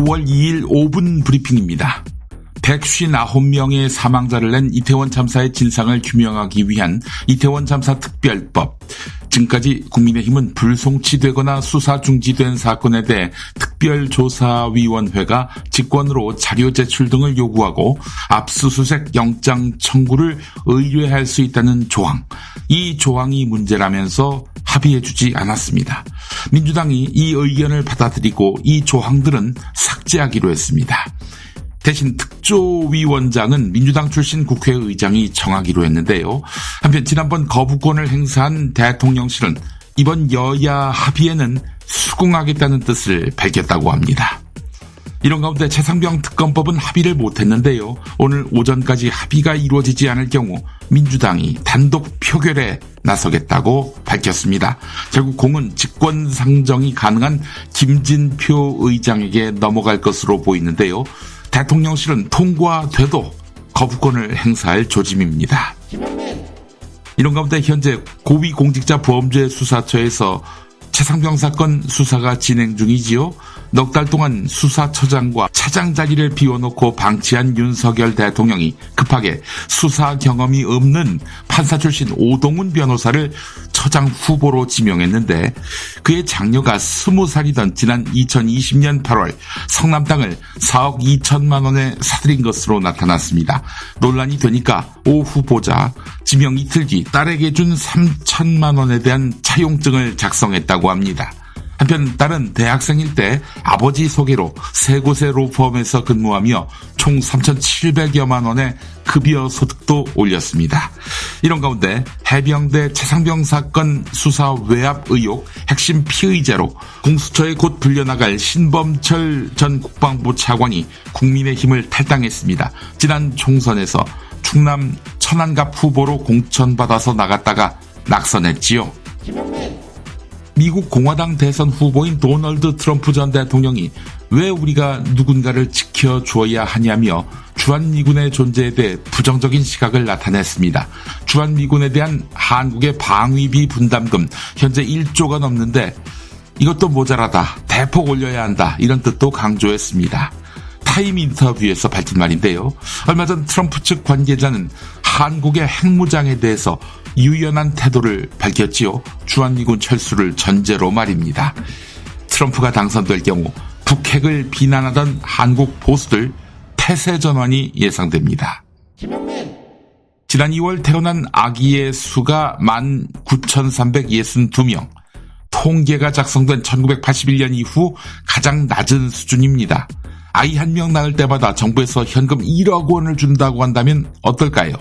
5월 2일 5분 브리핑입니다. 159명의 사망자를 낸 이태원 참사의 진상을 규명하기 위한 이태원 참사 특별법. 지금까지 국민의힘은 불송치되거나 수사 중지된 사건에 대해 특별조사위원회가 직권으로 자료 제출 등을 요구하고 압수수색 영장 청구를 의뢰할 수 있다는 조항. 이 조항이 문제라면서 합의해주지 않았습니다. 민주당이 이 의견을 받아들이고 이 조항들은 삭제하기로 했습니다. 대신 특조위원장은 민주당 출신 국회의장이 정하기로 했는데요. 한편 지난번 거부권을 행사한 대통령실은 이번 여야 합의에는 수긍하겠다는 뜻을 밝혔다고 합니다. 이런 가운데 최상병 특검법은 합의를 못했는데요. 오늘 오전까지 합의가 이루어지지 않을 경우 민주당이 단독 표결에 나서겠다고 밝혔습니다. 결국 공은 직권 상정이 가능한 김진표 의장에게 넘어갈 것으로 보이는데요. 대통령실은 통과돼도 거부권을 행사할 조짐입니다. 이런 가운데 현재 고위공직자범죄수사처에서 최상병 사건 수사가 진행 중이지요. 넉 달 동안 수사처장과 차장 자리를 비워놓고 방치한 윤석열 대통령이 급하게 수사 경험이 없는 판사 출신 오동훈 변호사를 처장 후보로 지명했는데 그의 장녀가 20살이던 지난 2020년 8월 성남 땅을 4억 2천만 원에 사들인 것으로 나타났습니다. 논란이 되니까 오 후보자 지명 이틀 뒤 딸에게 준 3천만 원에 대한 차용증을 작성했다고 합니다. 한편 딸은 대학생일 때 아버지 소개로 세 곳의 로펌에서 근무하며 총 3,700여만 원의 급여 소득도 올렸습니다. 이런 가운데 해병대 최상병 사건 수사 외압 의혹 핵심 피의자로 공수처에 곧 불려나갈 신범철 전 국방부 차관이 국민의힘을 탈당했습니다. 지난 총선에서 충남 천안갑 후보로 공천받아서 나갔다가 낙선했지요. 미국 공화당 대선 후보인 도널드 트럼프 전 대통령이 왜 우리가 누군가를 지켜줘야 하냐며 주한미군의 존재에 대해 부정적인 시각을 나타냈습니다. 주한미군에 대한 한국의 방위비 분담금 현재 1조가 넘는데 이것도 모자라다, 대폭 올려야 한다 이런 뜻도 강조했습니다. 타임 인터뷰에서 밝힌 말인데요. 얼마 전 트럼프 측 관계자는 한국의 핵무장에 대해서 유연한 태도를 밝혔지요. 주한미군 철수를 전제로 말입니다. 트럼프가 당선될 경우 북핵을 비난하던 한국 보수들 태세 전환이 예상됩니다. 지난 2월 태어난 아기의 수가 19,362명. 통계가 작성된 1981년 이후 가장 낮은 수준입니다. 아이 한 명 낳을 때마다 정부에서 현금 1억 원을 준다고 한다면 어떨까요?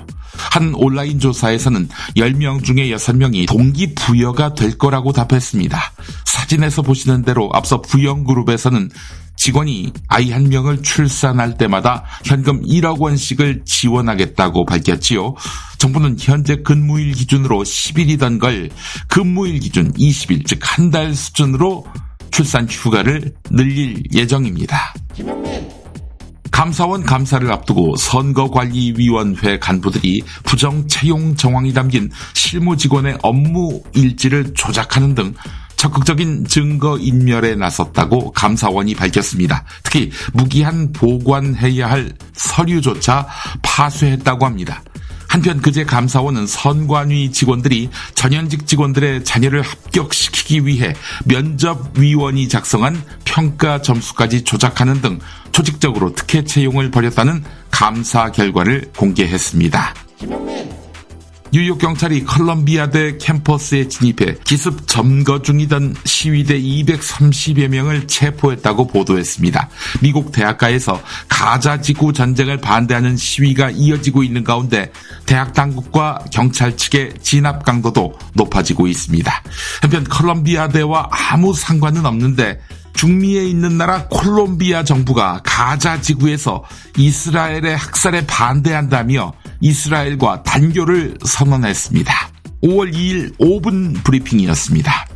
한 온라인 조사에서는 10명 중에 6명이 동기부여가 될 거라고 답했습니다. 사진에서 보시는 대로 앞서 부영그룹에서는 직원이 아이 한 명을 출산할 때마다 현금 1억 원씩을 지원하겠다고 밝혔지요. 정부는 현재 근무일 기준으로 10일이던 걸 근무일 기준 20일, 즉 한 달 수준으로 출산 휴가를 늘릴 예정입니다. 감사원 감사를 앞두고 선거관리위원회 간부들이 부정 채용 정황이 담긴 실무 직원의 업무 일지를 조작하는 등 적극적인 증거 인멸에 나섰다고 감사원이 밝혔습니다. 특히 무기한 보관해야 할 서류조차 파쇄했다고 합니다. 한편 그제 감사원은 선관위 직원들이 전현직 직원들의 자녀를 합격시키기 위해 면접위원이 작성한 평가 점수까지 조작하는 등 조직적으로 특혜 채용을 벌였다는 감사 결과를 공개했습니다. 뉴욕 경찰이 컬럼비아대 캠퍼스에 진입해 기습 점거 중이던 시위대 230여 명을 체포했다고 보도했습니다. 미국 대학가에서 가자지구 전쟁을 반대하는 시위가 이어지고 있는 가운데 대학 당국과 경찰 측의 진압 강도도 높아지고 있습니다. 한편 컬럼비아대와 아무 상관은 없는데 중미에 있는 나라 콜롬비아 정부가 가자 지구에서 이스라엘의 학살에 반대한다며 이스라엘과 단교를 선언했습니다. 5월 2일 5분 브리핑이었습니다.